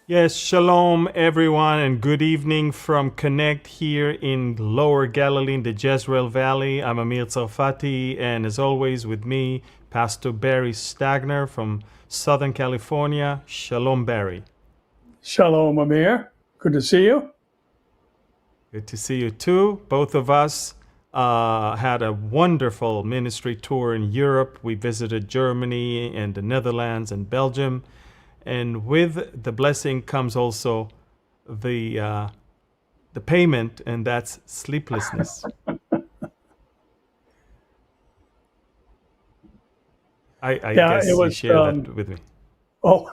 Yes, shalom everyone, and good evening from Connect here in Lower Galilee in the Jezreel Valley. I'm Amir Tsarfati, and as always with me, Pastor Barry Stagner from Southern California. Shalom, Barry. Shalom, Amir. Good to see you. Good to see you too. Both of us had a wonderful ministry tour in Europe. We visited Germany and the Netherlands and Belgium. And with the blessing comes also the payment, and that's sleeplessness. I Yeah, it guess you was. share that with me. Oh,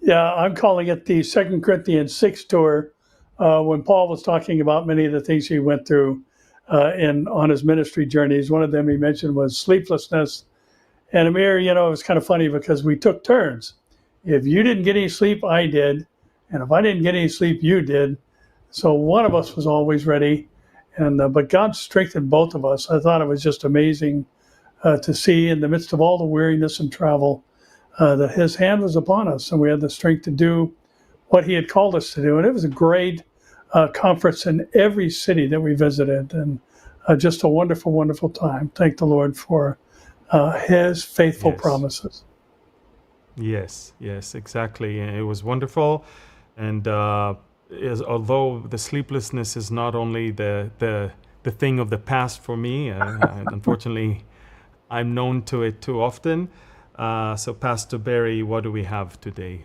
yeah, I'm calling it the Second Corinthians 6 tour. When Paul was talking about many of the things he went through in on his ministry journeys, one of them he mentioned was sleeplessness. And Amir, it was kind of funny because we took turns. If you didn't get any sleep, I did, and if I didn't get any sleep, you did. So one of us was always ready, and but God strengthened both of us. I thought it was just amazing to see in the midst of all the weariness and travel that His hand was upon us, and we had the strength to do what He had called us to do. And it was a great conference in every city that we visited, and just a wonderful, wonderful time. Thank the Lord for His faithful Yes, promises. yes, exactly. And it was wonderful. And although the sleeplessness is not only the thing of the past for me, unfortunately, I'm known to it too often. So, Pastor Barry, what do we have today?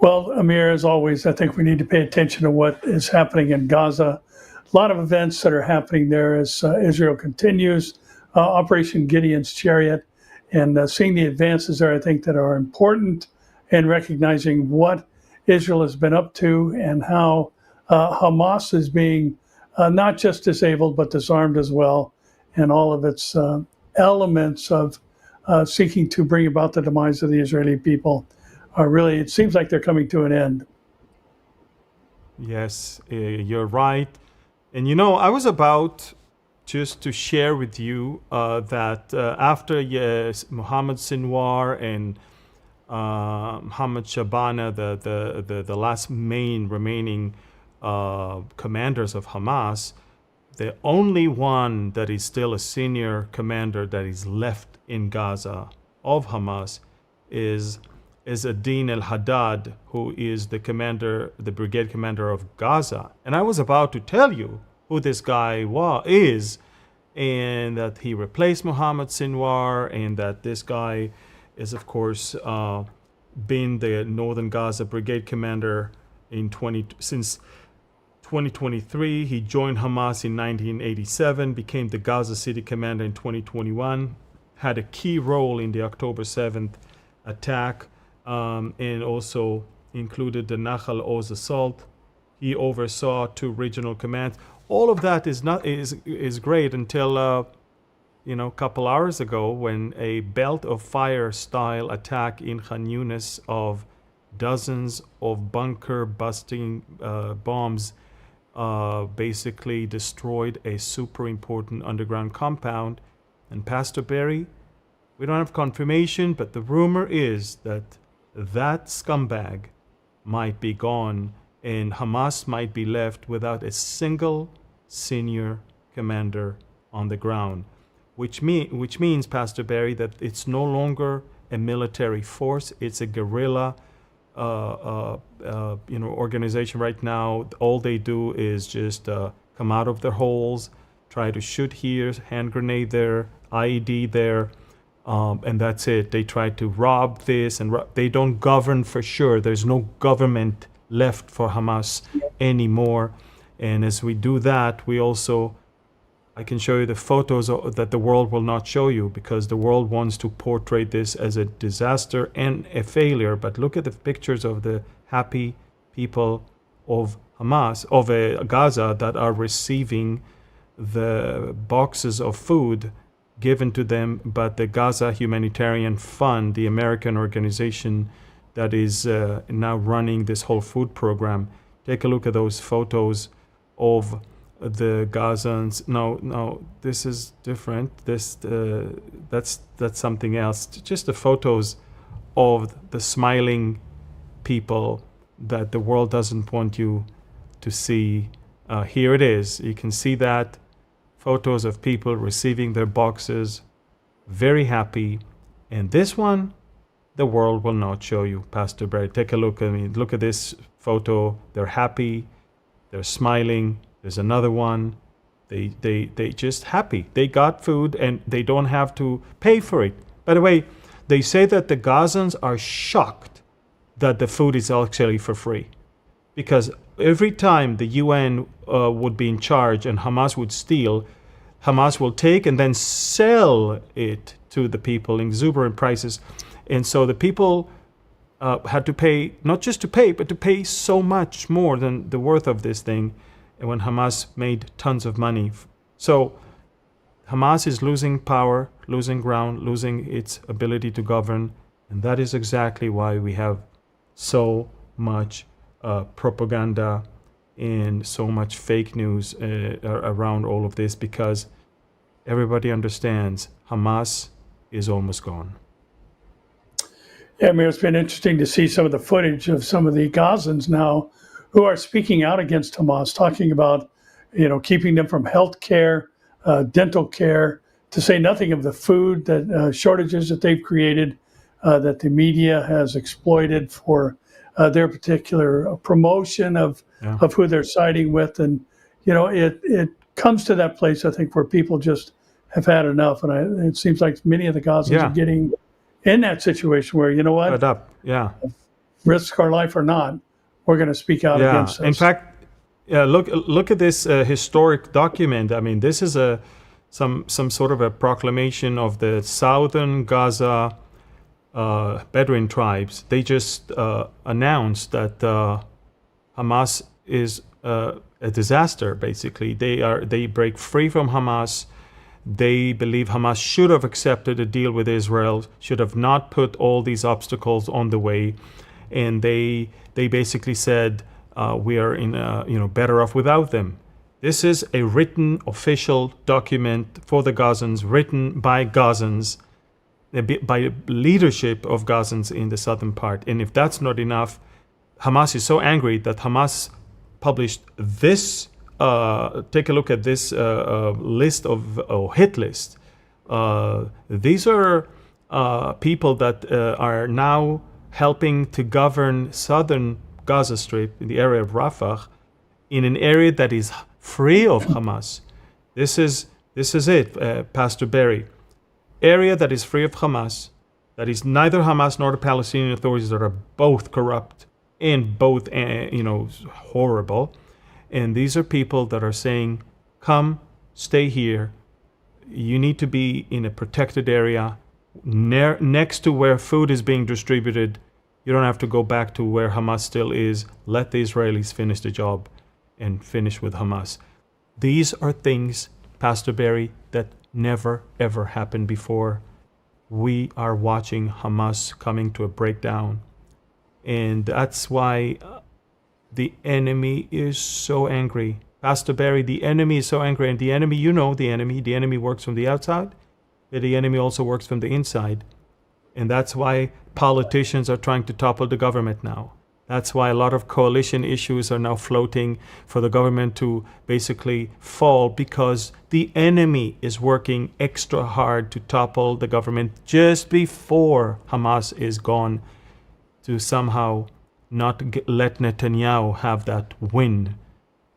Well, Amir, as always, I think we need to pay attention to what is happening in Gaza. A lot of events that are happening there as Israel continues Operation Gideon's Chariot, and seeing the advances there, I think that are important, and recognizing what Israel has been up to and how Hamas is being not just disabled but disarmed as well, and all of its elements of seeking to bring about the demise of the Israeli people are really, it seems like they're coming to an end. Yes, you're right. And I was about just to share with you that after Mohammed Sinwar and Mohammed Shabana, the last main remaining commanders of Hamas, the only one that is still a senior commander that is left in Gaza of Hamas is Adin al-Haddad, who is the brigade commander of Gaza. And I was about to tell you who this guy is, and that he replaced Mohammed Sinwar, and that this guy is, of course, been the Northern Gaza brigade commander since 2023. He joined Hamas in 1987, became the Gaza City commander in 2021, had a key role in the October 7th attack, and also included the Nahal Oz assault. He oversaw 2 regional commands. All of that is great until a couple hours ago, when a belt of fire style attack in Khan Yunis of dozens of bunker busting bombs basically destroyed a super important underground compound. And Pastor Barry, we don't have confirmation, but the rumor is that scumbag might be gone, and Hamas might be left without a single senior commander on the ground, which means, Pastor Barry, that it's no longer a military force; it's a guerrilla, organization right now. All they do is just come out of their holes, try to shoot here, hand grenade there, IED there. And that's it. They try to rob this, and they don't govern for sure. There's no government left for Hamas anymore. And as we do that, I can show you the photos that the world will not show you, because the world wants to portray this as a disaster and a failure. But look at the pictures of the happy people of Hamas, of Gaza, that are receiving the boxes of food given to them. But the Gaza Humanitarian Fund, the American organization that is now running this whole food program, take a look at those photos of the Gazans. No, this is different. That's something else. Just the photos of the smiling people that the world doesn't want you to see. Here it is. You can see that photos of people receiving their boxes, very happy. And this one, the world will not show you, Pastor Barry. Take a look. I mean, look at this photo. They're happy. They're smiling. There's another one. They just happy. They got food and they don't have to pay for it. By the way, they say that the Gazans are shocked that the food is actually for free. Because every time the UN would be in charge and Hamas would steal, Hamas will take and then sell it to the people in exuberant prices. And so the people had to pay, not just to pay, but to pay so much more than the worth of this thing. And when Hamas made tons of money. So Hamas is losing power, losing ground, losing its ability to govern. And that is exactly why we have so much propaganda and so much fake news around all of this, because everybody understands Hamas is almost gone. Yeah, Amir, it's been interesting to see some of the footage of some of the Gazans now who are speaking out against Hamas, talking about, keeping them from health care, dental care, to say nothing of the food that shortages that they've created, that the media has exploited for their particular promotion of who they're siding with. And, it comes to that place, I think, where people just have had enough. And it seems like many of the Gazans are getting in that situation where, Fed up. Yeah. Risk our life or not, we're going to speak out against this. In fact, look at this historic document. I mean, this is some sort of a proclamation of the southern Gaza Bedouin tribes. They just announced that Hamas is a disaster. Basically, they break free from Hamas. They believe Hamas should have accepted a deal with Israel, should have not put all these obstacles on the way, and they basically said we are better off without them. This is a written official document for the Gazans, written by Gazans, by leadership of Gazans in the southern part. And if that's not enough, Hamas is so angry that Hamas published this. Take a look at this list of hit list. These are people that are now helping to govern southern Gaza Strip in the area of Rafah, in an area that is free of Hamas. This is it, Pastor Barry. Area that is free of Hamas, that is neither Hamas nor the Palestinian authorities, that are both corrupt and both horrible. And these are people that are saying, come, stay here. You need to be in a protected area next to where food is being distributed. You don't have to go back to where Hamas still is. Let the Israelis finish the job and finish with Hamas. These are things, Pastor Barry, that never, ever happened before. We are watching Hamas coming to a breakdown. And that's why the enemy is so angry. Pastor Barry, the enemy is so angry. And the enemy, the enemy works from the outside, but the enemy also works from the inside. And that's why politicians are trying to topple the government now. That's why a lot of coalition issues are now floating for the government to basically fall, because the enemy is working extra hard to topple the government just before Hamas is gone, to somehow not let Netanyahu have that win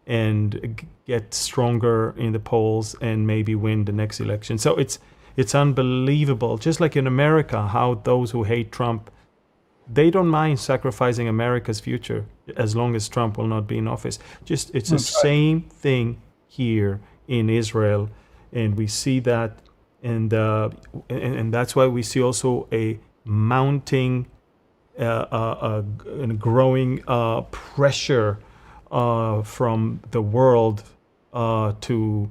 and get stronger in the polls and maybe win the next election. So it's unbelievable. Just like in America, how those who hate Trump, they don't mind sacrificing America's future as long as Trump will not be in office. It's the same thing here in Israel, and we see that, and that's why we see also a mounting, and growing pressure from the world to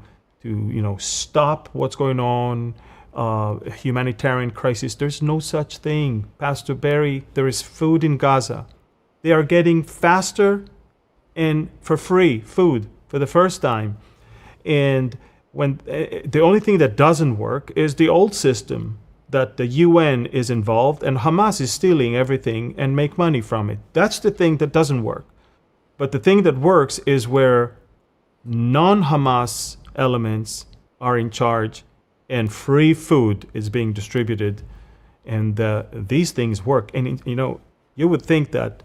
stop what's going on. Humanitarian crisis. There's no such thing, Pastor Barry. There is food in Gaza. They are getting faster and for free food for the first time. And when the only thing that doesn't work is the old system, that the UN is involved and Hamas is stealing everything and make money from it. That's the thing that doesn't work. But the thing that works is where non-Hamas elements are in charge and free food is being distributed, and these things work. And you would think that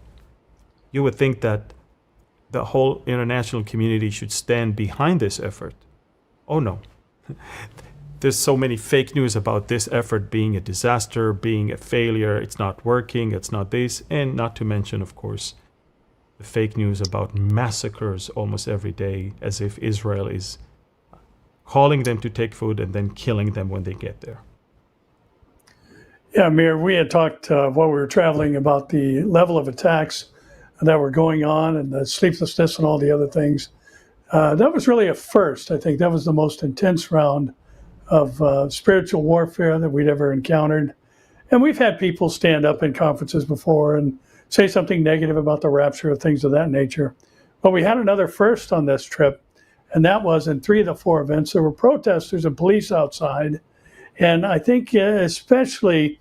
the whole international community should stand behind this effort. Oh no. There's so many fake news about this effort being a disaster, being a failure, it's not working, it's not this, and not to mention, of course, the fake news about massacres almost every day, as if Israel is calling them to take food and then killing them when they get there. Yeah, Amir, we had talked while we were traveling about the level of attacks that were going on and the sleeplessness and all the other things. That was really a first. I think that was the most intense round of spiritual warfare that we'd ever encountered. And we've had people stand up in conferences before and say something negative about the rapture or things of that nature. But we had another first on this trip, and that was in 3 of the 4 events, there were protesters and police outside. And I think especially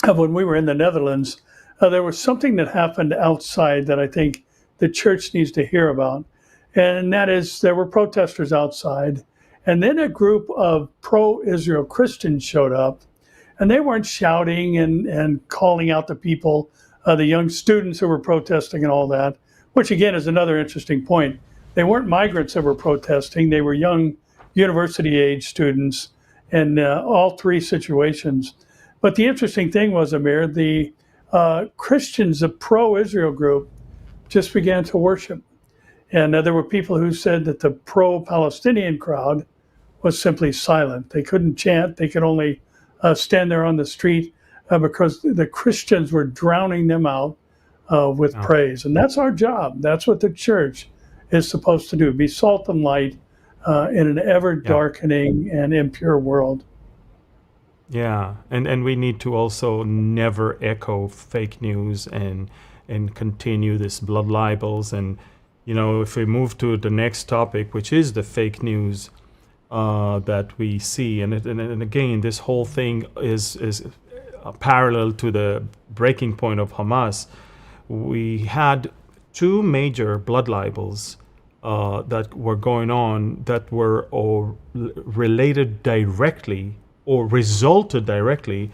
when we were in the Netherlands, there was something that happened outside that I think the church needs to hear about. And that is there were protesters outside. And then a group of pro-Israel Christians showed up, and they weren't shouting and calling out the people, the young students who were protesting and all that, which again is another interesting point. They weren't migrants that were protesting. They were young university-age students in all 3 situations. But the interesting thing was, Amir, the Christians, the pro-Israel group, just began to worship. And there were people who said that the pro-Palestinian crowd was simply silent. They couldn't chant. They could only stand there on the street because the Christians were drowning them out with praise. And that's our job. That's what the church is supposed to do, be salt and light in an ever-darkening and impure world. Yeah, and we need to also never echo fake news and continue this blood libels. And, if we move to the next topic, which is the fake news that we see, and again, this whole thing is parallel to the breaking point of Hamas. We had 2 major blood libels that were going on that were related directly or resulted directly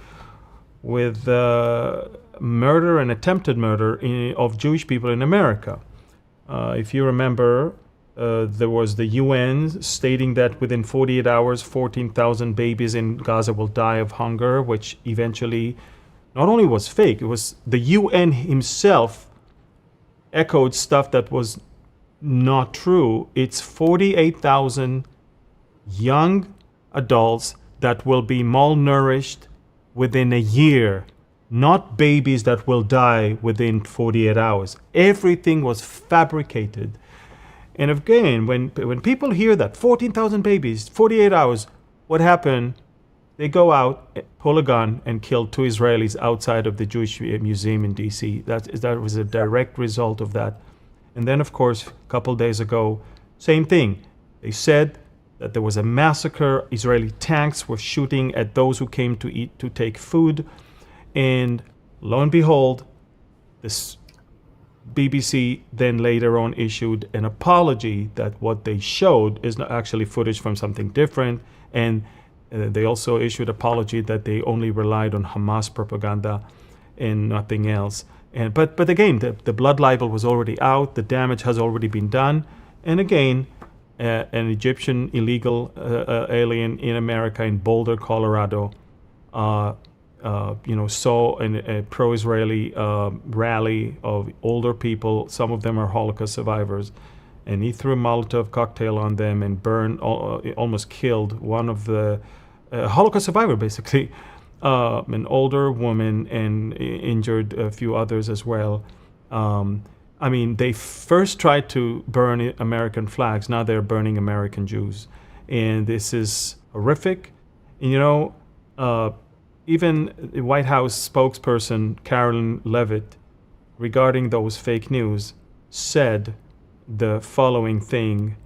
with murder and attempted murder of Jewish people in America. If you remember, there was the UN stating that within 48 hours, 14,000 babies in Gaza will die of hunger, which eventually not only was fake, it was the UN himself echoed stuff that was not true. It's 48,000 young adults that will be malnourished within a year, not babies that will die within 48 hours. Everything was fabricated. And again, when people hear that 14,000 babies, 48 hours, what happened? They go out, pull a gun, and kill 2 Israelis outside of the Jewish Museum in D.C. That was a direct result of that. And then, of course, a couple days ago, same thing. They said that there was a massacre. Israeli tanks were shooting at those who came to take food. And lo and behold, this BBC then later on issued an apology that what they showed is not actually footage from something different. And they also issued an apology that they only relied on Hamas propaganda and nothing else. But again, the blood libel was already out. The damage has already been done. And again, an Egyptian illegal alien in America, in Boulder, Colorado, saw a pro-Israeli rally of older people. Some of them are Holocaust survivors. And he threw a Molotov cocktail on them and almost killed one of the Holocaust survivor, basically, an older woman, and injured a few others as well. They first tried to burn American flags. Now they're burning American Jews. And this is horrific. And, even the White House spokesperson, Carolyn Levitt, regarding those fake news, said the following thing.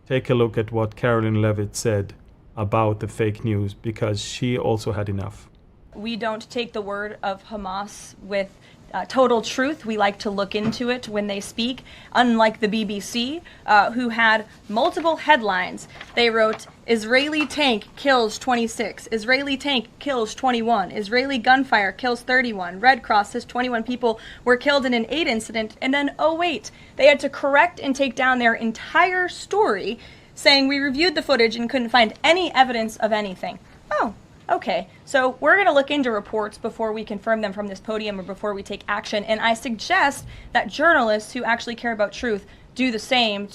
Take a look at what Carolyn Levitt said about the fake news, because she also had enough. We don't take the word of Hamas with total truth. We like to look into it when they speak, unlike the BBC, who had multiple headlines. They wrote, Israeli tank kills 26, Israeli tank kills 21, Israeli gunfire kills 31, Red Cross says 21 people were killed in an aid incident, and then, oh wait, they had to correct and take down their entire story, saying we reviewed the footage and couldn't find any evidence of anything. Oh, okay, so we're going to look into reports before we confirm them from this podium or before we take action, and I suggest that journalists who actually care about truth do the same.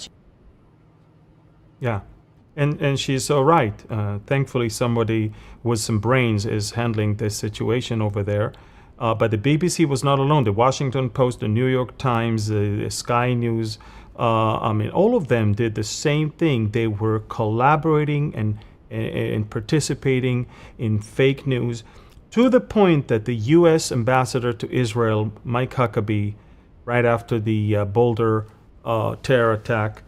Yeah, and she's so right. Thankfully, somebody with some brains is handling this situation over there. But the BBC was not alone. The Washington Post, the New York Times, the Sky News, all of them did the same thing. They were collaborating and participating in fake news to the point that the U.S. ambassador to Israel, Mike Huckabee, right after the Boulder terror attack,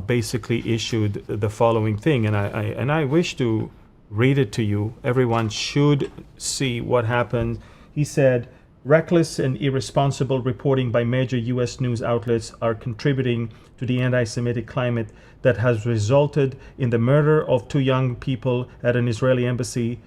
basically issued the following thing, and I wish to read it to you. Everyone should see what happened. He said, reckless and irresponsible reporting by major U.S. news outlets are contributing to the anti-Semitic climate that has resulted in the murder of 2 young people at an Israeli embassy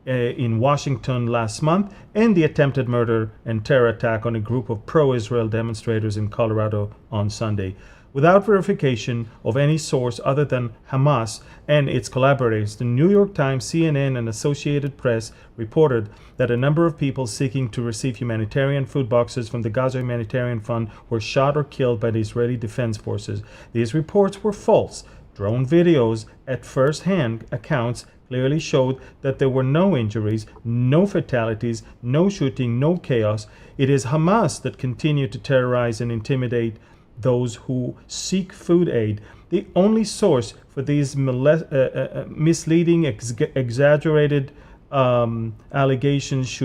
in Washington last month, and the attempted murder and terror attack on a group of pro-Israel demonstrators in Colorado on Sunday. Without verification of any source other than Hamas and its collaborators, the New York Times, CNN, and Associated Press reported that a number of people seeking to receive humanitarian food boxes from the Gaza Humanitarian Fund were shot or killed by the Israeli Defense Forces. These reports were false. Drone videos at first-hand accounts clearly showed that there were no injuries, no fatalities, no shooting, no chaos. It is Hamas that continued to terrorize and intimidate those who seek food aid. The only source for these misleading, exaggerated allegations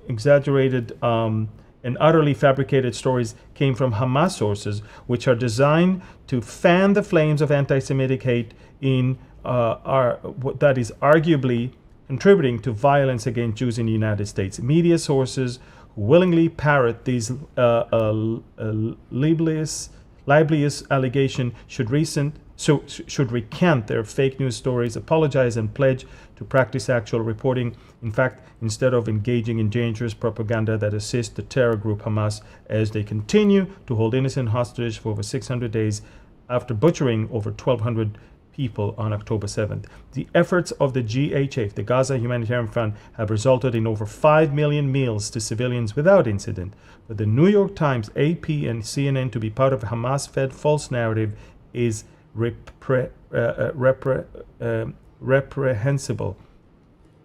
exaggerated and utterly fabricated stories came from Hamas sources, which are designed to fan the flames of anti-Semitic hate that is arguably contributing to violence against Jews in the United States. Media sources willingly parrot these libelous allegations should recant their fake news stories, apologize, and pledge to practice actual reporting. In fact, instead of engaging in dangerous propaganda that assists the terror group Hamas as they continue to hold innocent hostages for over 600 days after butchering over 1,200 people on October 7th. The efforts of the GHF, the Gaza Humanitarian Fund, have resulted in over 5 million meals to civilians without incident. For the New York Times, AP, and CNN to be part of a Hamas-fed false narrative is reprehensible.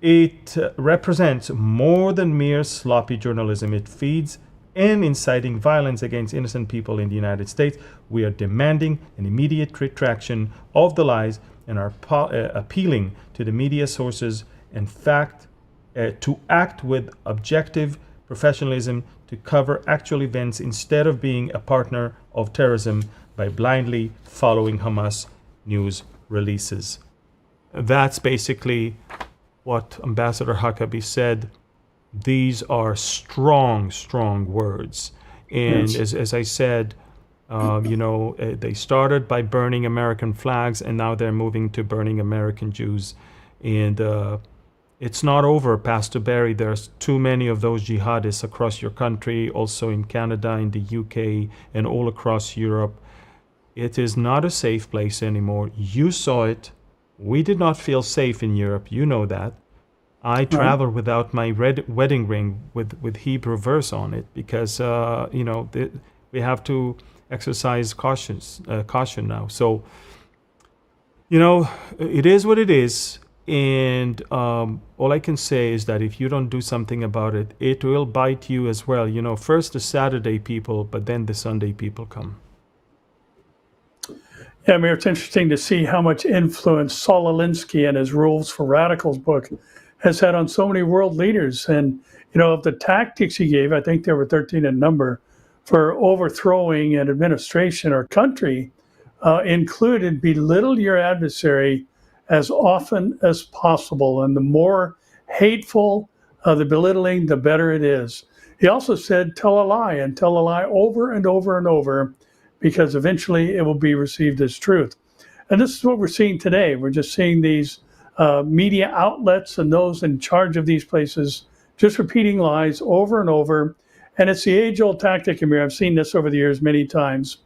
It represents more than mere sloppy journalism. It feeds and inciting violence against innocent people in the United States. We are demanding an immediate retraction of the lies and are appealing to the media sources to act with objective professionalism to cover actual events instead of being a partner of terrorism by blindly following Hamas news releases. That's basically what Ambassador Huckabee said. These are strong, strong words. And Yes. as I said, they started by burning American flags, and now they're moving to burning American Jews. And it's not over, Pastor Barry. There's too many of those jihadists across your country, also in Canada, in the UK, and all across Europe. It is not a safe place anymore. You saw it. We did not feel safe in Europe. You know that. I travel without my wedding ring with Hebrew verse on it because we have to exercise caution now. So it is what it is, and all I can say is that if you don't do something about it, it will bite you as well. First the Saturday people, but then the Sunday people come. Yeah, Amir, it's interesting to see how much influence Saul Alinsky and his Rules for Radicals book has had on so many world leaders. And, of the tactics he gave, I think there were 13 in number, for overthrowing an administration or country, included belittle your adversary as often as possible. And the more hateful, the belittling, the better it is. He also said, tell a lie, and tell a lie over and over and over, because eventually it will be received as truth. And this is what we're seeing today. We're just seeing these media outlets and those in charge of these places just repeating lies over and over. And it's the age-old tactic, Amir. I've seen this over the years many times,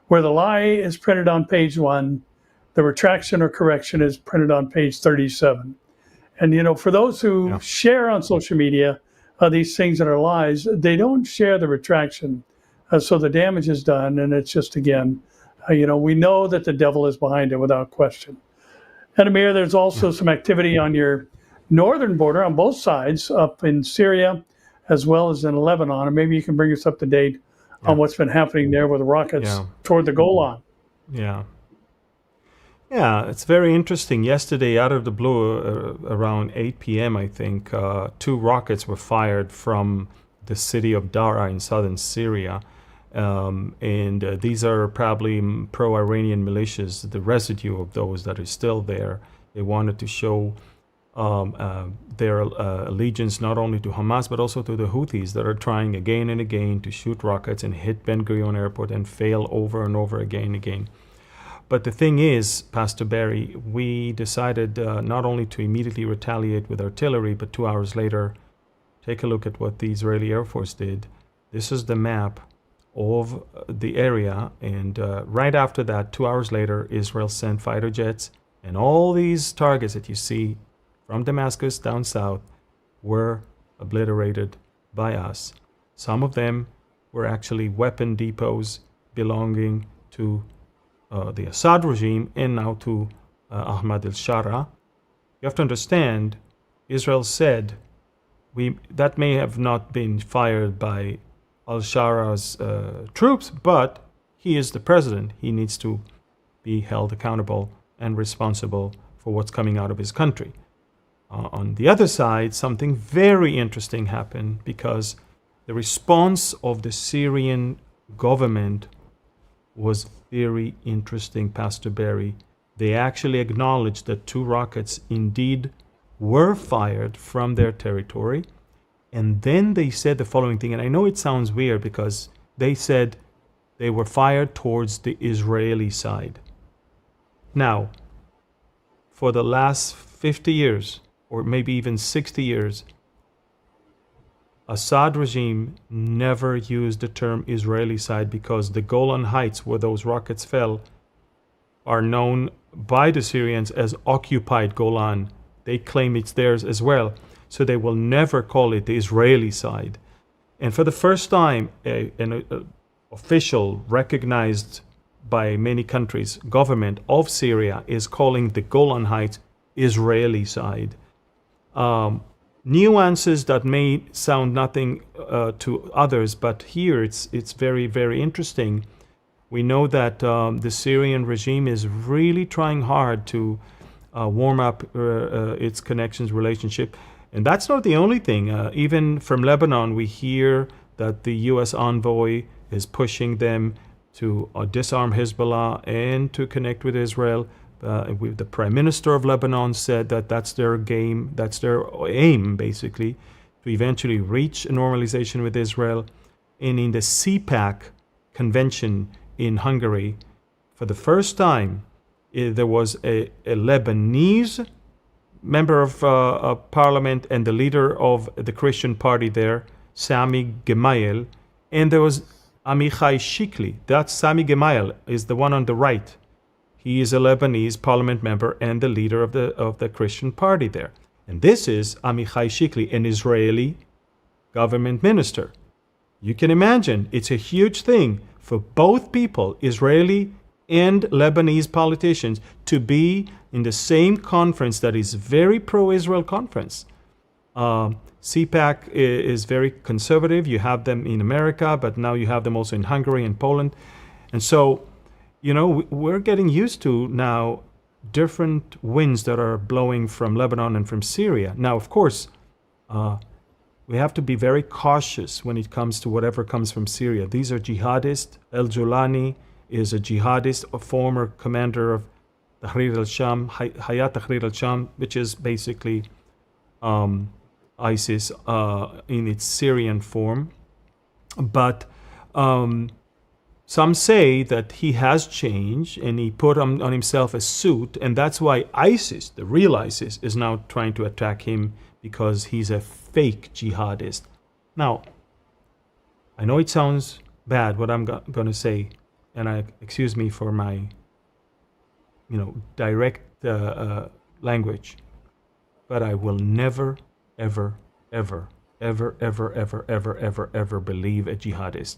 where the lie is printed on page 1, the retraction or correction is printed on page 37. And, you know, for those who share on social media these things that are lies, they don't share the retraction. So the damage is done. And it's just, again, you know, we know that the devil is behind it without question. And Amir, there's also some activity on your northern border on both sides, up in Syria as well as in Lebanon. And maybe you can bring us up to date on what's been happening there with the rockets toward the Golan. Yeah, it's very interesting. Yesterday, out of the blue, around 8 p.m., I think, 2 rockets were fired from the city of Dara in southern Syria. And these are probably pro-Iranian militias, the residue of those that are still there. They wanted to show their allegiance not only to Hamas, but also to the Houthis that are trying again and again to shoot rockets and hit Ben Gurion Airport and fail over and over again and again. But the thing is, Pastor Barry, we decided not only to immediately retaliate with artillery, but 2 hours later, take a look at what the Israeli Air Force did. This is the map of the area, and right after that, 2 hours later, Israel sent fighter jets, and all these targets that you see from Damascus down south were obliterated by us. Some of them were actually weapon depots belonging to the Assad regime and now to Ahmad al-Shara. You have to understand, Israel said that may have not been fired by al-Shara's troops, but he is the president. He needs to be held accountable and responsible for what's coming out of his country. On the other side, something very interesting happened, because the response of the Syrian government was very interesting, Pastor Barry. They actually acknowledged that 2 rockets indeed were fired from their territory. And then they said the following thing, and I know it sounds weird, because they said they were fired towards the Israeli side. Now, for the last 50 years, or maybe even 60 years, Assad regime never used the term Israeli side, because the Golan Heights, where those rockets fell, are known by the Syrians as occupied Golan. They claim it's theirs as well. So they will never call it the Israeli side. And for the first time, an official recognized by many countries, government of Syria, is calling the Golan Heights Israeli side. Nuances that may sound nothing to others, but here it's very, very interesting. We know that the Syrian regime is really trying hard to warm up its connections, relationship. And that's not the only thing. Even from Lebanon, we hear that the U.S. envoy is pushing them to disarm Hezbollah and to connect with Israel. The Prime Minister of Lebanon said that that's their game, that's their aim, basically, to eventually reach a normalization with Israel. And in the CPAC convention in Hungary, for the first time, there was a Lebanese member of parliament and the leader of the Christian party there, Sami Gemayel, and there was Amichai Shikli. That Sami Gemayel is the one on the right. He is a Lebanese parliament member and the leader of the Christian party there. And this is Amichai Shikli, an Israeli government minister. You can imagine, it's a huge thing for both people, Israeli and Lebanese politicians, to be in the same conference that is very pro-Israel conference. CPAC is very conservative. You have them in America, but now you have them also in Hungary and Poland. And so, you know, we're getting used to now different winds that are blowing from Lebanon and from Syria. Now, of course, we have to be very cautious when it comes to whatever comes from Syria. These are jihadists. El Julani is a jihadist, a former commander of Tahrir al-Sham, Hayat Tahrir al-Sham, which is basically ISIS in its Syrian form. But some say that he has changed and he put on himself a suit, and that's why ISIS, the real ISIS, is now trying to attack him because he's a fake jihadist. Now, I know it sounds bad what I'm going to say, and excuse me for my, direct language, but I will never, ever, ever, ever, ever, ever, ever, ever, ever believe a jihadist.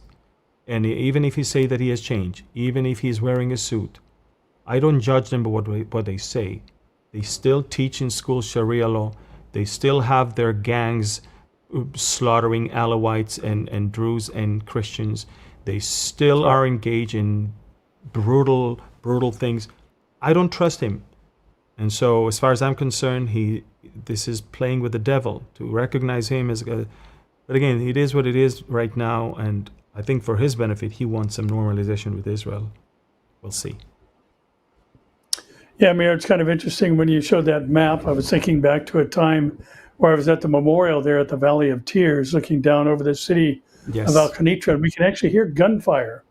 And even if he say that he has changed, even if he's wearing a suit, I don't judge them by what they say. They still teach in school Sharia law. They still have their gangs slaughtering Alawites and Druze and Christians. They still are engaged in brutal things. I don't trust him. And so as far as I'm concerned, this is playing with the devil to recognize him as a... But again, it is what it is right now, and I think for his benefit, he wants some normalization with Israel. We'll see. Yeah, Amir, it's kind of interesting when you showed that map. I was thinking back to a time where I was at the memorial there at the Valley of Tears, looking down over the city Yes. of Al-Qanitra, and we can actually hear gunfire.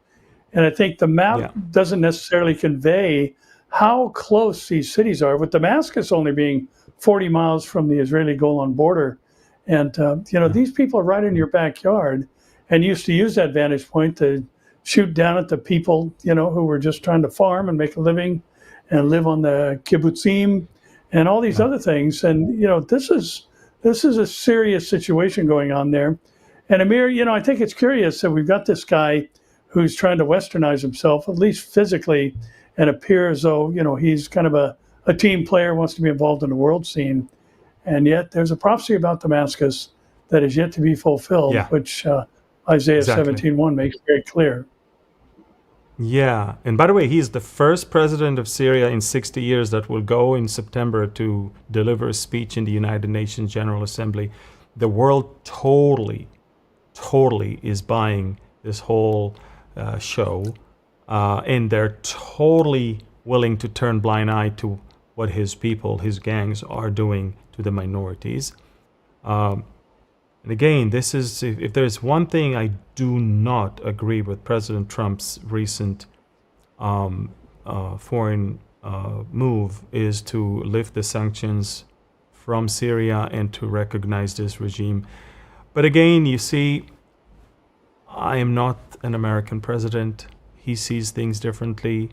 And I think the map doesn't necessarily convey how close these cities are, with Damascus only being 40 miles from the Israeli-Golan border. And, these people are right in your backyard and used to use that vantage point to shoot down at the people, who were just trying to farm and make a living and live on the kibbutzim and all these other things. And, this is a serious situation going on there. And Amir, I think it's curious that we've got this guy who's trying to westernize himself, at least physically, and appear as though, he's kind of a team player, wants to be involved in the world scene. And yet there's a prophecy about Damascus that is yet to be fulfilled, which Isaiah 17:1 makes very clear. Yeah. And by the way, he's the first president of Syria in 60 years that will go in September to deliver a speech in the United Nations General Assembly. The world totally is buying this whole show. And they're totally willing to turn blind eye to what his people, his gangs are doing to the minorities. And again, this is, if there's one thing I do not agree with President Trump's recent foreign move, is to lift the sanctions from Syria and to recognize this regime. But again, you see, I am not an American president. He sees things differently.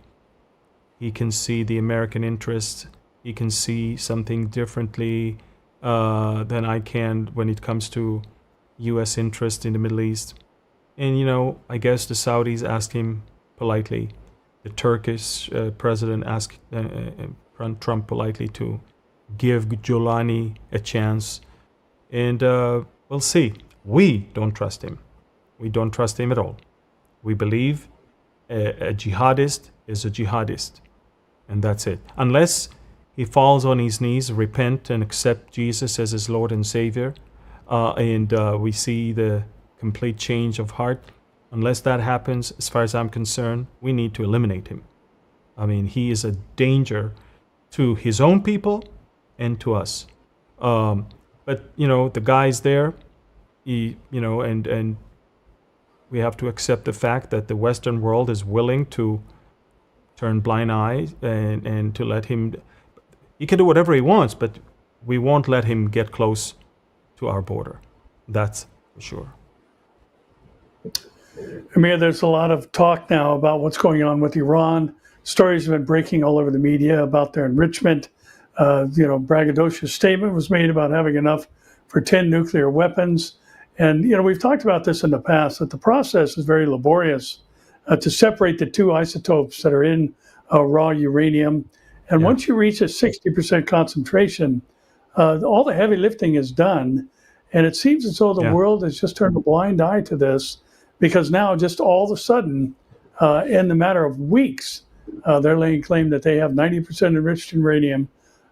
He can see the American interest. He can see something differently than I can when it comes to U.S. interest in the Middle East. And, I guess the Saudis asked him politely. The Turkish president asked Trump politely to give Giuliani a chance. And we'll see. We don't trust him. We don't trust him at all. We believe a jihadist is a jihadist. And that's it. Unless he falls on his knees, repent, and accept Jesus as his Lord and Savior, and we see the complete change of heart. Unless that happens, as far as I'm concerned, we need to eliminate him. I mean, he is a danger to his own people and to us. But, the guy's there, and we have to accept the fact that the Western world is willing to turn blind eyes and to let him... He can do whatever he wants, but we won't let him get close to our border. That's for sure. Amir, there's a lot of talk now about what's going on with Iran. Stories have been breaking all over the media about their enrichment. Braggadocious statement was made about having enough for 10 nuclear weapons. And, we've talked about this in the past, that the process is very laborious to separate the two isotopes that are in raw uranium. And once you reach a 60% concentration, all the heavy lifting is done. And it seems as though the world has just turned a blind eye to this, because now just all of a sudden, in the matter of weeks, they're laying claim that they have 90% enriched uranium,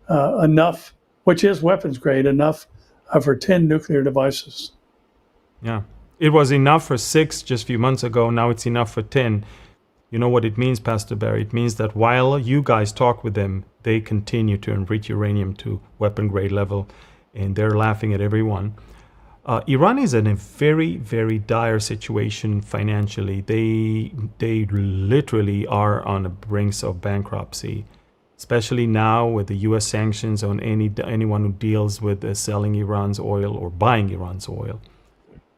enough, which is weapons grade, enough for 10 nuclear devices. Yeah. It was enough for 6 just a few months ago. Now it's enough for 10. You know what it means, Pastor Barry? It means that while you guys talk with them, they continue to enrich uranium to weapon grade level, and they're laughing at everyone. Iran is in a very, very dire situation financially. They literally are on the brinks of bankruptcy, especially now with the U.S. sanctions on anyone who deals with selling Iran's oil or buying Iran's oil.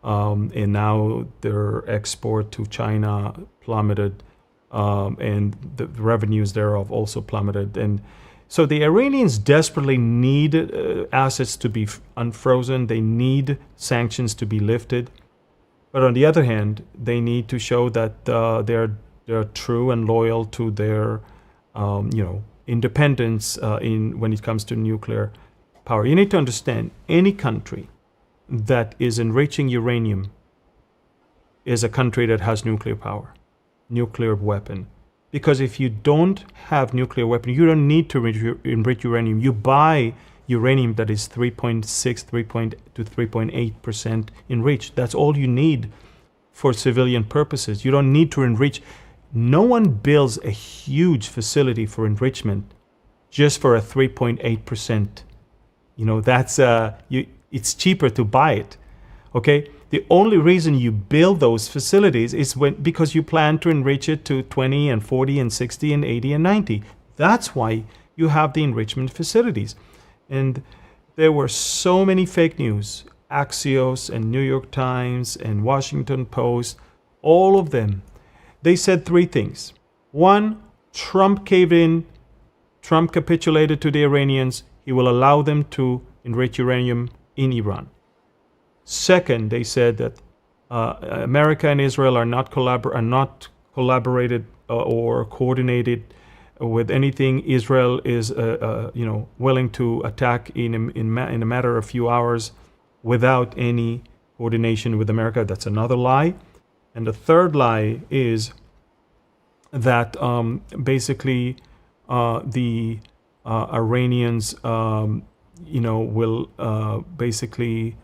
And now their export to China plummeted, and the revenues thereof also plummeted. And so the Iranians desperately need assets to be unfrozen. They need sanctions to be lifted. But on the other hand, they need to show that they're true and loyal to their independence when it comes to nuclear power. You need to understand, any country that is enriching uranium is a country that has nuclear power, nuclear weapon. Because if you don't have nuclear weapon, you don't need to enrich uranium. You buy uranium that is 3.6, 3. to 3.8% enriched. That's all you need for civilian purposes. You don't need to enrich. No one builds a huge facility for enrichment just for a 3.8%. That's it's cheaper to buy it. Okay? The only reason you build those facilities is because you plan to enrich it to 20 and 40 and 60 and 80 and 90. That's why you have the enrichment facilities. And there were so many fake news, Axios and New York Times and Washington Post, all of them. They said three things. One, Trump caved in, Trump capitulated to the Iranians. He will allow them to enrich uranium in Iran. Second, they said that America and Israel are not collaborated or coordinated with anything. Israel is willing to attack in a matter of a few hours without any coordination with America. That's another lie. And the third lie is that basically the Iranians will basically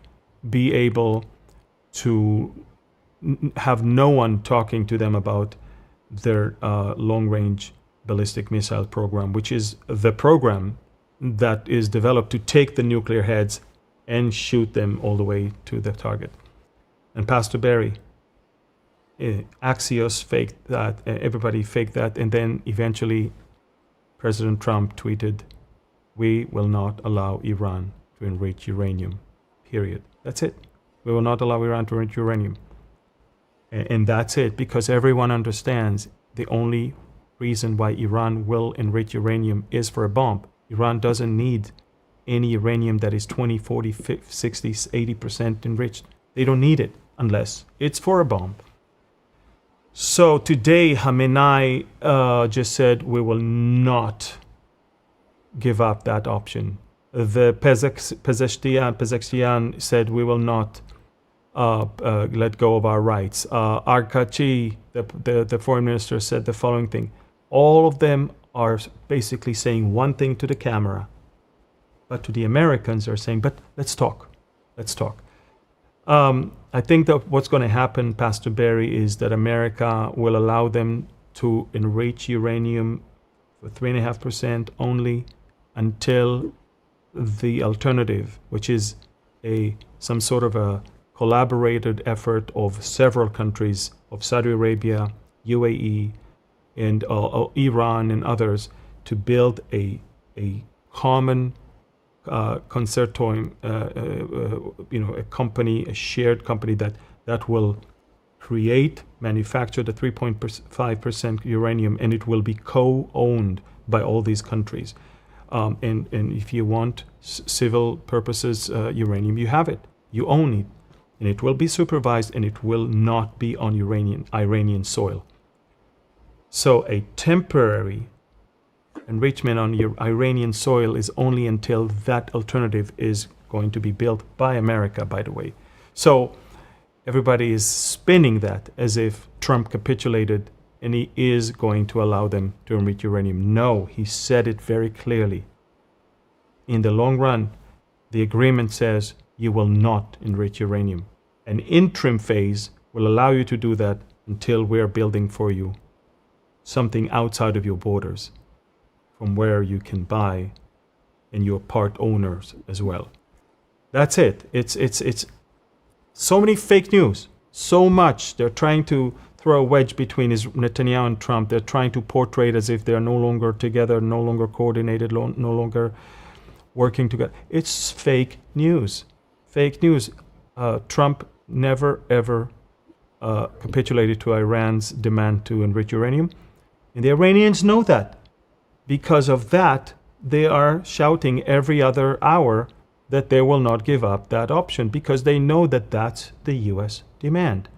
be able to have no one talking to them about their long-range ballistic missile program, which is the program that is developed to take the nuclear heads and shoot them all the way to the target. And Pastor Barry, Axios faked that, everybody faked that, and then eventually President Trump tweeted, "We will not allow Iran to enrich uranium, period." That's it. We will not allow Iran to enrich uranium. And that's it, because everyone understands the only reason why Iran will enrich uranium is for a bomb. Iran doesn't need any uranium that is 20, 40, 50, 60, 80% enriched. They don't need it unless it's for a bomb. So today, Khamenei just said we will not give up that option. The Pezeshkian said we will not let go of our rights. Arkachi, the foreign minister, said the following thing. All of them are basically saying one thing to the camera, but to the Americans are saying, but let's talk. Let's talk. I think that what's going to happen, Pastor Barry, is that America will allow them to enrich uranium for 3.5% only until the alternative, which is some sort of a collaborated effort of several countries, of Saudi Arabia, UAE, and Iran and others, to build a common consortium, a company, a shared company that will manufacture the 3.5% uranium, and it will be co-owned by all these countries. And if you want civil purposes uranium, you have it. You own it. And it will be supervised, and it will not be on Iranian soil. So a temporary enrichment on your Iranian soil is only until that alternative is going to be built by America, by the way. So everybody is spinning that as if Trump capitulated and he is going to allow them to enrich uranium. No, he said it very clearly. In the long run, the agreement says you will not enrich uranium. An interim phase will allow you to do that until we're building for you something outside of your borders from where you can buy, and you're part owners as well. That's it. It's so many fake news, so much. They're trying to throw a wedge between Netanyahu and Trump. They're trying to portray it as if they're no longer together, no longer coordinated, no longer working together. It's fake news. Fake news. Trump never, ever capitulated to Iran's demand to enrich uranium. And the Iranians know that. Because of that, they are shouting every other hour that they will not give up that option, because they know that that's the U.S. demand.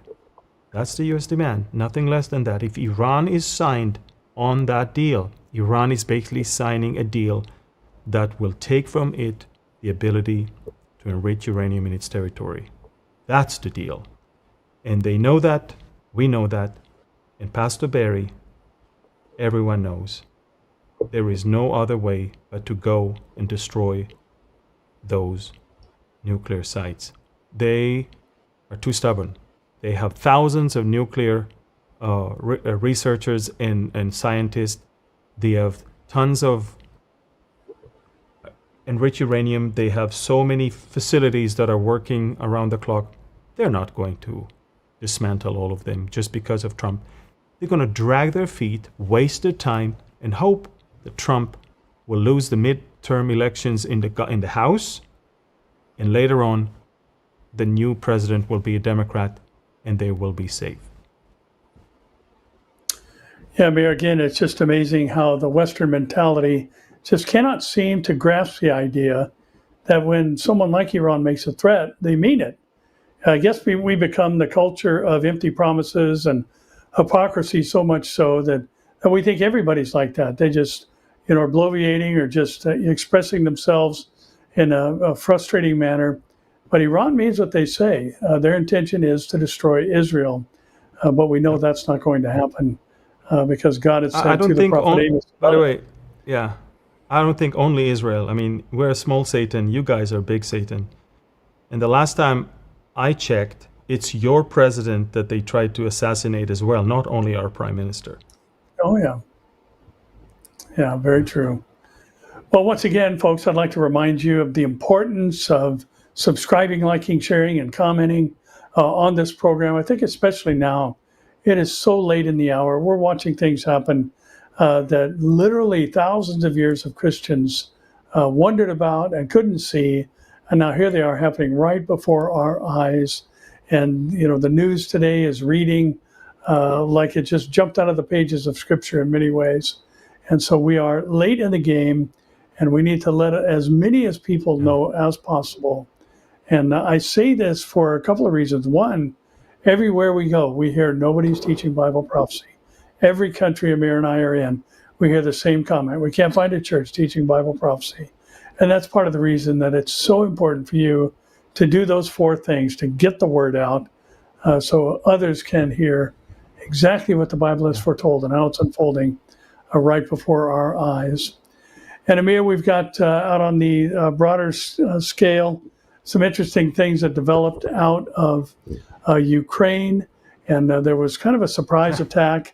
That's the U.S. demand, nothing less than that. If Iran is signed on that deal, Iran is basically signing a deal that will take from it the ability to enrich uranium in its territory. That's the deal. And they know that, we know that, and Pastor Barry, everyone knows. There is no other way but to go and destroy those nuclear sites. They are too stubborn. They have thousands of nuclear researchers and scientists. They have tons of enriched uranium. They have so many facilities that are working around the clock. They're not going to dismantle all of them just because of Trump. They're going to drag their feet, waste their time, and hope that Trump will lose the midterm elections in the House, and later on, the new president will be a Democrat, and they will be safe. Yeah, Amir, again, it's just amazing how the Western mentality just cannot seem to grasp the idea that when someone like Iran makes a threat, they mean it. I guess we become the culture of empty promises and hypocrisy, so much so that we think everybody's like that. They just, are bloviating or just expressing themselves in a frustrating manner. But Iran means what they say. Their intention is to destroy Israel. But we know that's not going to happen because God has said to the prophet Amos. By the way, yeah, I don't think only Israel. I mean, we're a small Satan. You guys are big Satan. And the last time I checked, it's your president that they tried to assassinate as well, not only our prime minister. Oh, yeah. Yeah, very true. Well, once again, folks, I'd like to remind you of the importance of subscribing, liking, sharing, and commenting on this program. I think especially now, it is so late in the hour. We're watching things happen that literally thousands of years of Christians wondered about and couldn't see. And now here they are happening right before our eyes. And, the news today is reading like it just jumped out of the pages of Scripture in many ways. And so we are late in the game, and we need to let as many as people know as possible. And I say this for a couple of reasons. One, everywhere we go, we hear nobody's teaching Bible prophecy. Every country Amir and I are in, we hear the same comment. We can't find a church teaching Bible prophecy. And that's part of the reason that it's so important for you to do those four things, to get the word out so others can hear exactly what the Bible has foretold and how it's unfolding right before our eyes. And Amir, we've got out on the broader scale some interesting things that developed out of Ukraine. And there was kind of a surprise attack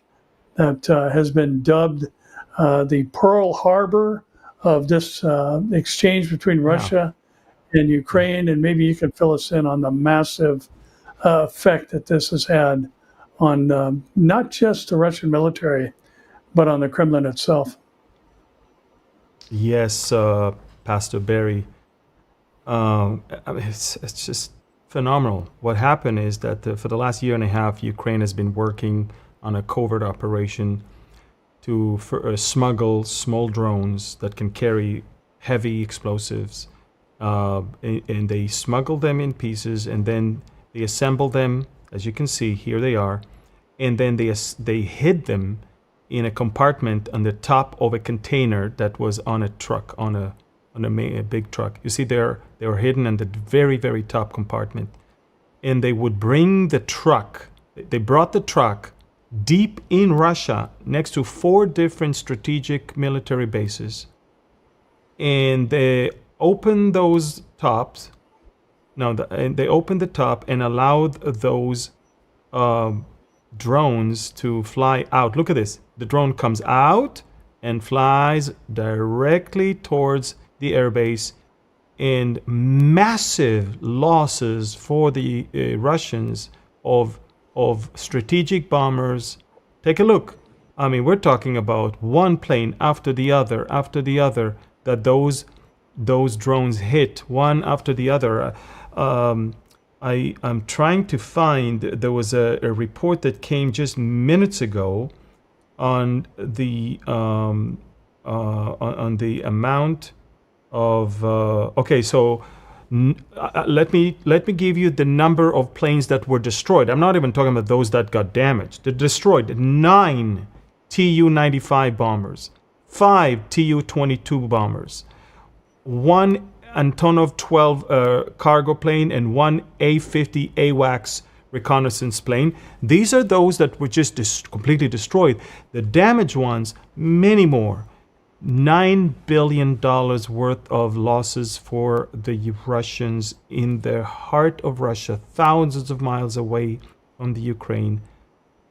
that has been dubbed the Pearl Harbor of this exchange between Russia and Ukraine. And maybe you can fill us in on the massive effect that this has had on not just the Russian military, but on the Kremlin itself. Yes, Pastor Barry. It's just phenomenal. What happened is that for the last year and a half, Ukraine has been working on a covert operation to smuggle small drones that can carry heavy explosives. And they smuggle them in pieces, and then they assemble them. As you can see, here they are. And then they hid them in a compartment on the top of a container that was on a truck, on a big truck. You see, they were hidden in the very, very top compartment. And they would bring the truck. They brought the truck deep in Russia, next to 4 different strategic military bases. And they opened those tops. They opened the top and allowed those drones to fly out. Look at this. The drone comes out and flies directly towards the airbase, and massive losses for the Russians of strategic bombers. Take a look. I mean, we're talking about one plane after the other that those drones hit, one after the other. I'm trying to find. There was a report that came just minutes ago on the amount of. Okay, so let me give you the number of planes that were destroyed. I'm not even talking about those that got damaged. They destroyed 9 Tu-95 bombers, 5 Tu-22 bombers, 1 Antonov 12 cargo plane, and 1 A-50 AWACS reconnaissance plane. These are those that were just completely destroyed. The damaged ones, many more. $9 billion worth of losses for the Russians in the heart of Russia, thousands of miles away from the Ukraine.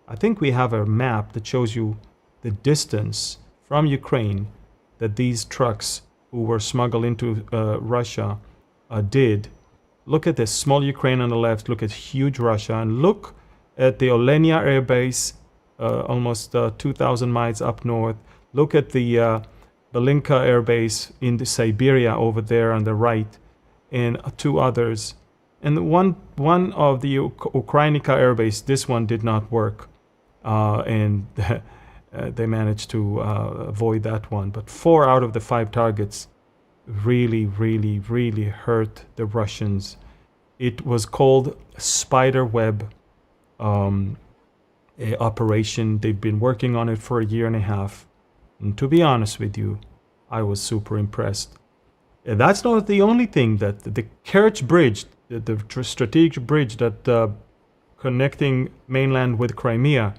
I think we have a map that shows you the distance from Ukraine that these trucks who were smuggled into Russia did. Look at this small Ukraine on the left, look at huge Russia, and look at the Olenia Air Base, almost 2,000 miles up north. Look at the Belinka Air Base in the Siberia over there on the right, and 2 others. And one of the Ukrainica Air Base, this one did not work, and they managed to avoid that one. But 4 out of the 5 targets really, really, really hurt the Russians. It was called Spider Web operation. They've been working on it for a year and a half. And to be honest with you, I was super impressed. And that's not the only thing. That the Kerch Bridge, the strategic bridge that connecting mainland with Crimea,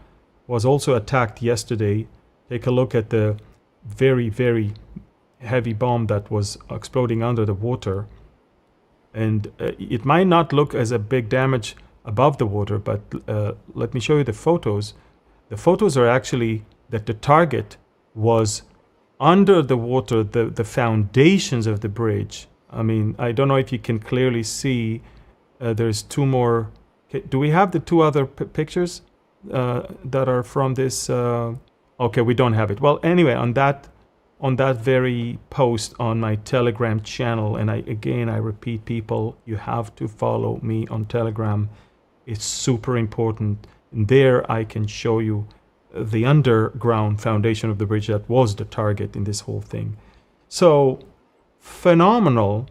was also attacked yesterday. Take a look at the very, very heavy bomb that was exploding under the water. And it might not look as a big damage above the water, but let me show you the photos. The photos are actually that the target was under the water, the foundations of the bridge. I mean, I don't know if you can clearly see. There's 2 more. Do we have the 2 other pictures that are from this? Okay, we don't have it. Well, anyway, on that very post on my Telegram channel, and I repeat, people, you have to follow me on Telegram. It's super important. And there I can show you the underground foundation of the bridge that was the target in this whole thing. So phenomenal,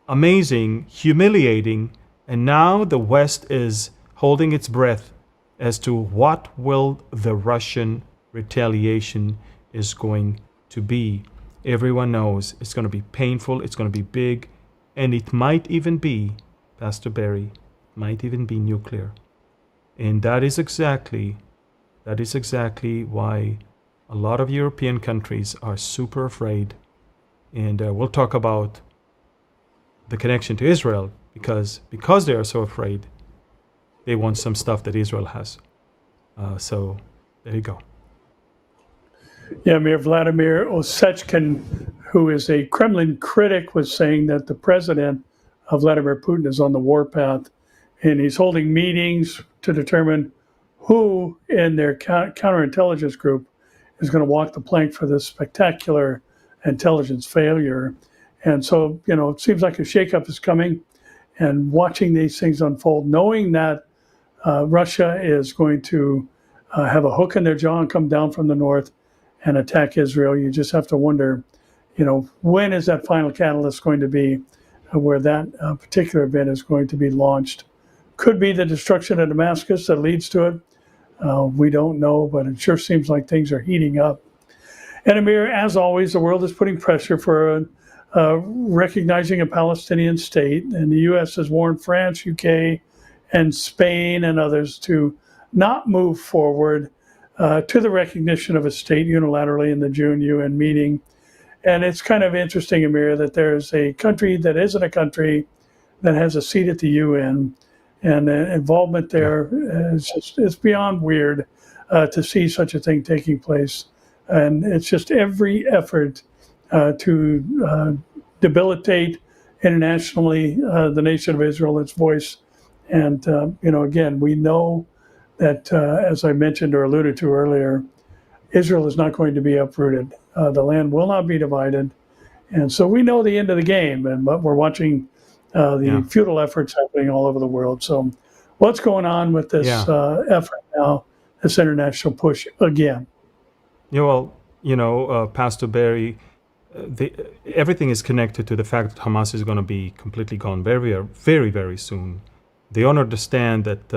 amazing, humiliating, and now the West is holding its breath as to what will the Russian retaliation is going to be. Everyone knows it's going to be painful, it's going to be big, and it might even be, Pastor Barry, might even be nuclear. And that is exactly why a lot of European countries are super afraid. And we'll talk about the connection to Israel, because they are so afraid, they want some stuff that Israel has. So there you go. Yeah, Amir, Vladimir Osechkin, who is a Kremlin critic, was saying that the president of Vladimir Putin is on the warpath, and he's holding meetings to determine who in their counterintelligence group is going to walk the plank for this spectacular intelligence failure. And so, it seems like a shakeup is coming, and watching these things unfold, knowing that Russia is going to have a hook in their jaw and come down from the north and attack Israel, you just have to wonder, when is that final catalyst going to be where that particular event is going to be launched? Could be the destruction of Damascus that leads to it. We don't know, but it sure seems like things are heating up. And Amir, as always, the world is putting pressure for recognizing a Palestinian state, and the U.S. has warned France, UK, and Spain and others to not move forward to the recognition of a state unilaterally in the June UN meeting. And it's kind of interesting, Amir, that there's a country that isn't a country that has a seat at the UN, and the involvement there is it's beyond weird to see such a thing taking place. And it's just every effort to debilitate internationally the nation of Israel, its voice. And, again, we know that, as I mentioned or alluded to earlier, Israel is not going to be uprooted. The land will not be divided. And so we know the end of the game, but we're watching the futile efforts happening all over the world. So what's going on with this effort now, this international push again? Yeah, well, Pastor Barry, everything is connected to the fact that Hamas is going to be completely gone very, very, very soon. They don't understand that,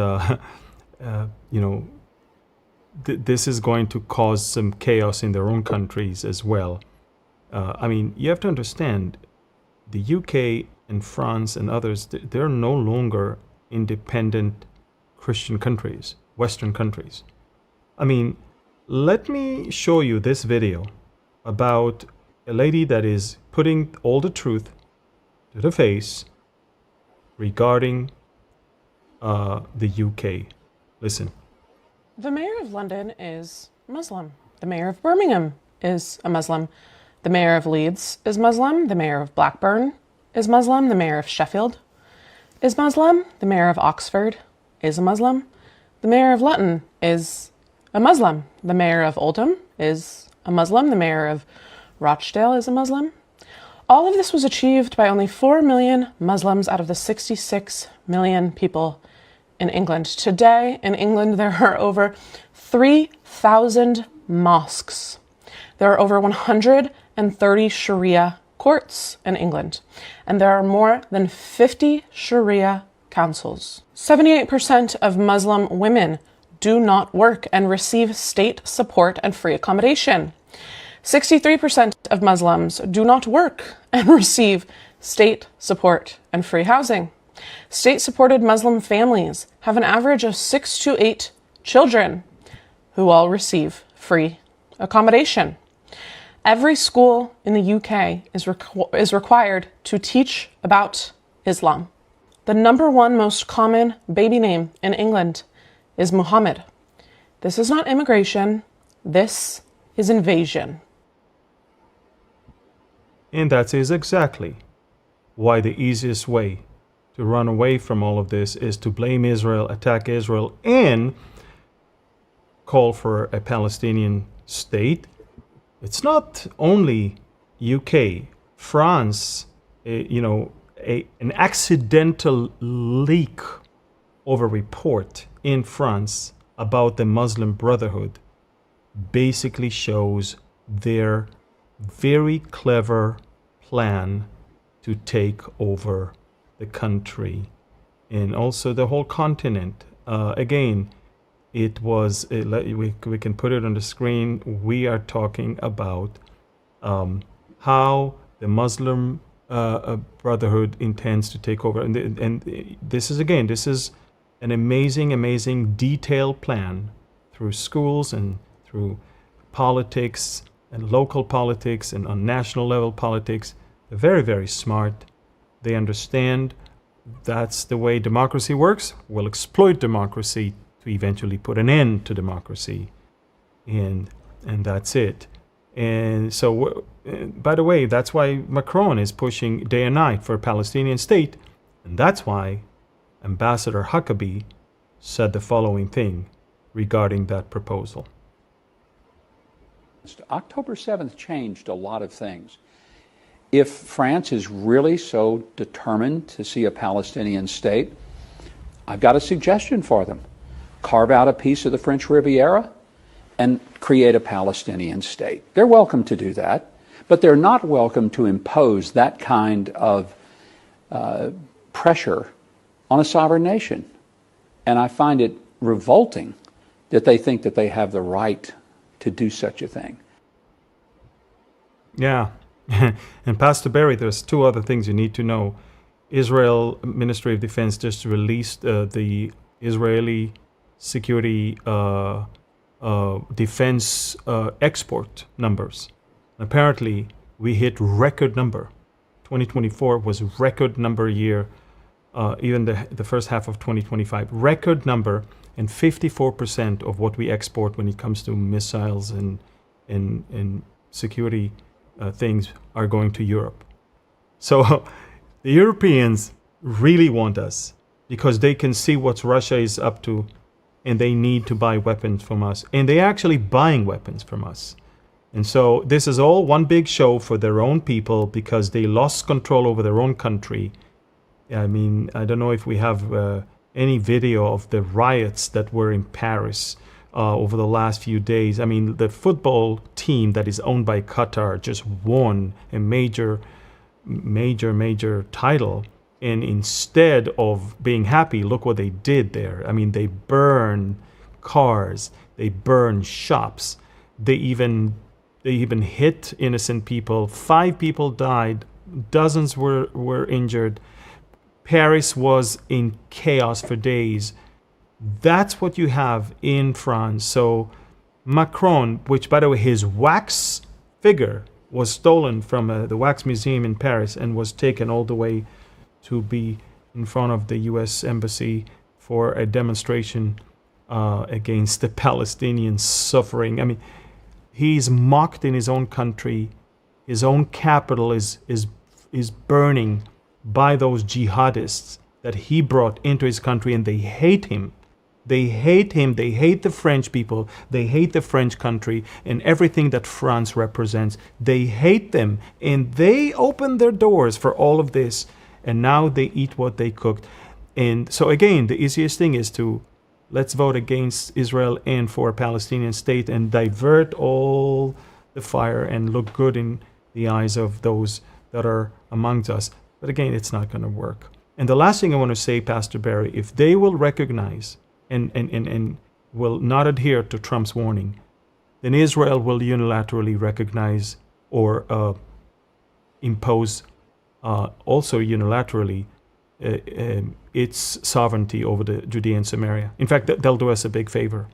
this is going to cause some chaos in their own countries as well. You have to understand, the UK and France and others, they're no longer independent Christian countries, Western countries. Let me show you this video about a lady that is putting all the truth to the face regarding the UK. Listen. The mayor of London is Muslim. The mayor of Birmingham is a Muslim. The mayor of Leeds is Muslim. The mayor of Blackburn is Muslim. The mayor of Sheffield is Muslim. The mayor of Oxford is a Muslim. The mayor of Luton is a Muslim. The mayor of Oldham is a Muslim. The mayor of Rochdale is a Muslim. All of this was achieved by only 4 million Muslims out of the 66 million people in England. Today in England, there are over 3,000 mosques. There are over 130 Sharia courts in England, and there are more than 50 Sharia councils. 78% of Muslim women do not work and receive state support and free accommodation. 63% of Muslims do not work and receive state support and free housing. State-supported Muslim families have an average of 6 to 8 children who all receive free accommodation. Every school in the UK is required to teach about Islam. The number one most common baby name in England is Muhammad. This is not immigration. This is invasion. And that is exactly why the easiest way to run away from all of this is to blame Israel, attack Israel, and call for a Palestinian state. It's not only UK, France, an accidental leak of a report in France about the Muslim Brotherhood basically shows their very clever plan to take over the country and also the whole continent. Again, it was, we can put it on the screen. We are talking about how the Muslim Brotherhood intends to take over. And this is an amazing detailed plan through schools and through politics and local politics and on national level politics. They're very, very smart. They understand that's the way democracy works. We'll exploit democracy to eventually put an end to democracy. And that's it. And so, by the way, that's why Macron is pushing day and night for a Palestinian state. And that's why Ambassador Huckabee said the following thing regarding that proposal. October 7th changed a lot of things. If France is really so determined to see a Palestinian state, I've got a suggestion for them. Carve out a piece of the French Riviera and create a Palestinian state. They're welcome to do that, but they're not welcome to impose that kind of pressure on a sovereign nation. And I find it revolting that they think that they have the right to do such a thing. Yeah. And Pastor Barry, there's two other things you need to know. Israel Ministry of Defense just released the Israeli security defense export numbers. Apparently, we hit record number. 2024 was record number year even the first half of 2025. Record number, and 54% of what we export when it comes to missiles and security things are going to Europe. So the Europeans really want us because they can see what Russia is up to, and they need to buy weapons from us. And they're actually buying weapons from us. And so this is all one big show for their own people because they lost control over their own country. I mean, I don't know if we have any video of the riots that were in Paris over the last few days. I mean, the football team that is owned by Qatar just won a major title. And instead of being happy, look what they did there. I mean, they burned cars, they burned shops, they even hit innocent people. 5 people died, dozens were injured. Paris was in chaos for days. That's what you have in France. So Macron, which, by the way, his wax figure was stolen from the wax museum in Paris and was taken all the way to be in front of the U.S. embassy for a demonstration against the Palestinian suffering. I mean, he's mocked in his own country. His own capital is burning by those jihadists that he brought into his country, and they hate him. They hate him. They hate the French people. They hate the French country and everything that France represents. They hate them, and they opened their doors for all of this, and now they eat what they cooked. And so again, the easiest thing is to let's vote against Israel and for a Palestinian state and divert all the fire and look good in the eyes of those that are amongst us. But again, it's not going to work. And the last thing I want to say, Pastor Barry, if they will recognize and will not adhere to Trump's warning, then Israel will unilaterally recognize or impose also unilaterally its sovereignty over the Judea and Samaria. In fact, they'll do us a big favor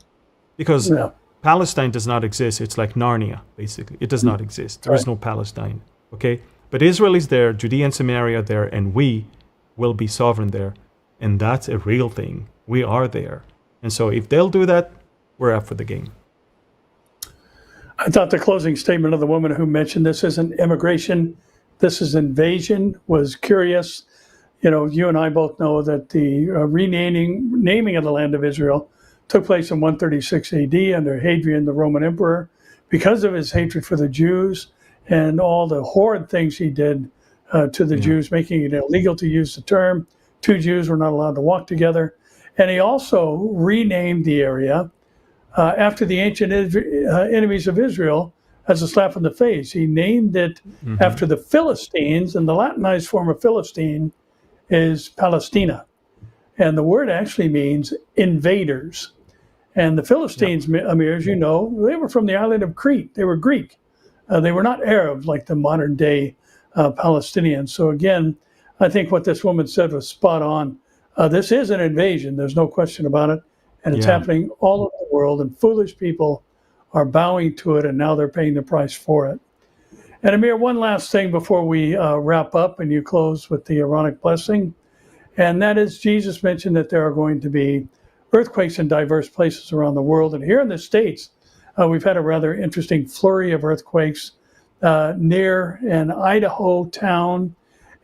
because Palestine does not exist. It's like Narnia, basically. It does not exist. There is no Palestine, okay? But Israel is there, Judea and Samaria are there, and we will be sovereign there. And that's a real thing. We are there. And so if they'll do that, we're up for the game. I thought the closing statement of the woman who mentioned this isn't immigration, this is invasion, was curious. You know, you and I both know that the naming of the land of Israel took place in 136 AD under Hadrian, the Roman emperor, because of his hatred for the Jews and all the horrid things he did to the Jews, making it illegal to use the term. 2 Jews were not allowed to walk together. And he also renamed the area after the ancient enemies of Israel as a slap in the face. He named it after the Philistines, and the Latinized form of Philistine is Palestina. And the word actually means invaders. And the Philistines, Amir, as you know, they were from the island of Crete. They were Greek. They were not Arab like the modern day Palestinians. So again, I think what this woman said was spot on. This is an invasion. There's no question about it. And it's happening all over the world. And foolish people are bowing to it. And now they're paying the price for it. And Amir, one last thing before we wrap up and you close with the Aaronic blessing. And that is Jesus mentioned that there are going to be earthquakes in diverse places around the world. And here in the States, we've had a rather interesting flurry of earthquakes near an Idaho town.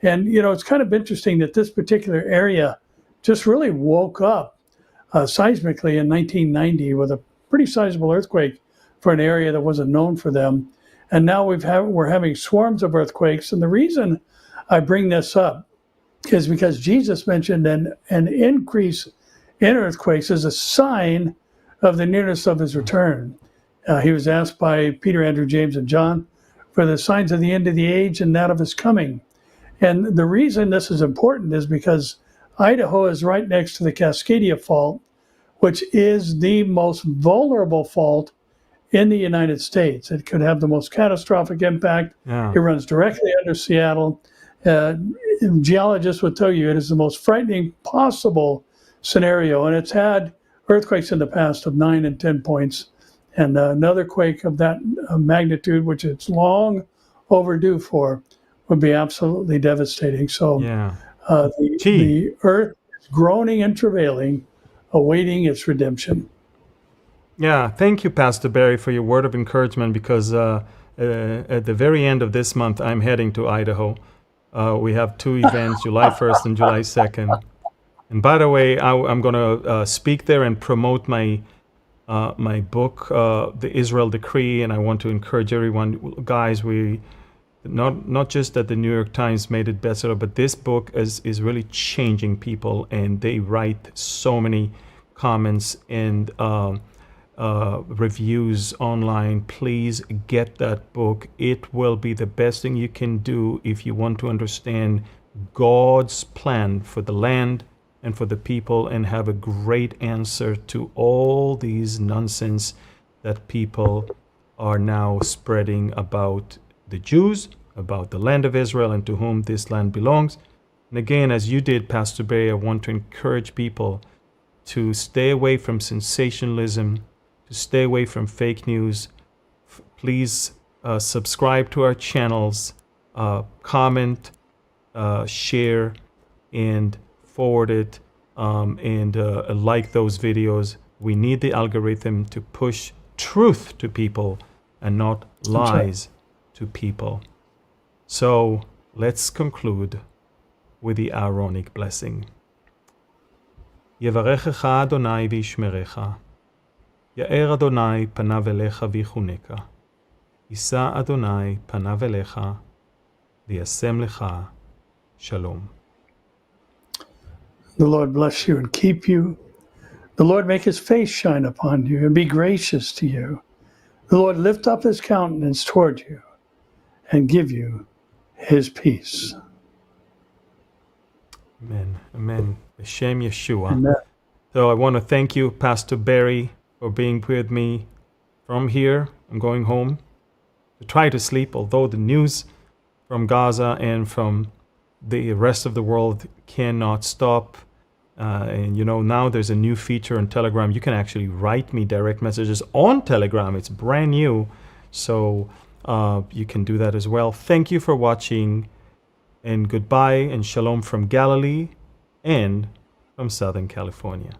And, you know, it's kind of interesting that this particular area just really woke up seismically in 1990 with a pretty sizable earthquake for an area that wasn't known for them. And now we're having swarms of earthquakes. And the reason I bring this up is because Jesus mentioned an increase in earthquakes as a sign of the nearness of his return. He was asked by Peter, Andrew, James, and John for the signs of the end of the age and that of his coming. And the reason this is important is because Idaho is right next to the Cascadia Fault, which is the most vulnerable fault in the United States. It could have the most catastrophic impact. It runs directly under Seattle. Geologists would tell you it is the most frightening possible scenario, and it's had earthquakes in the past of 9 and 10 points, and another quake of that magnitude, which it's long overdue for, would be absolutely devastating. So The earth is groaning and travailing, awaiting its redemption. Yeah, thank you, Pastor Barry, for your word of encouragement, because at the very end of this month, I'm heading to Idaho. We have two events, July 1st and July 2nd. And by the way, I'm going to speak there and promote my book, The Israel Decree, and I want to encourage everyone, guys, we not just that the New York Times made it bestseller, but this book is really changing people, and they write so many comments and reviews online. Please get that book. It will be the best thing you can do if you want to understand God's plan for the land and for the people, and have a great answer to all these nonsense that people are now spreading about the Jews, about the land of Israel, and to whom this land belongs. And again, as you did, Pastor Bay, I want to encourage people to stay away from sensationalism, to stay away from fake news. Please subscribe to our channels, comment, share, and forward it, and like those videos. We need the algorithm to push truth to people and not lies to people. So let's conclude with the Aaronic blessing. יברכך אדוני וישמרך, יאר אדוני פניו אליך ויחונקה, יישא אדוני פניו אליך וישם לך שלום. The Lord bless you and keep you. The Lord make his face shine upon you and be gracious to you. The Lord lift up his countenance toward you and give you his peace. Amen. Amen. B'Shem Yeshua. Amen. So I want to thank you, Pastor Barry, for being with me from here. I'm going home to try to sleep, although the news from Gaza and from the rest of the world cannot stop. And you know, now there's a new feature on Telegram. You can actually write me direct messages on Telegram. It's brand new. So you can do that as well. Thank you for watching, and goodbye and shalom from Galilee and from Southern California.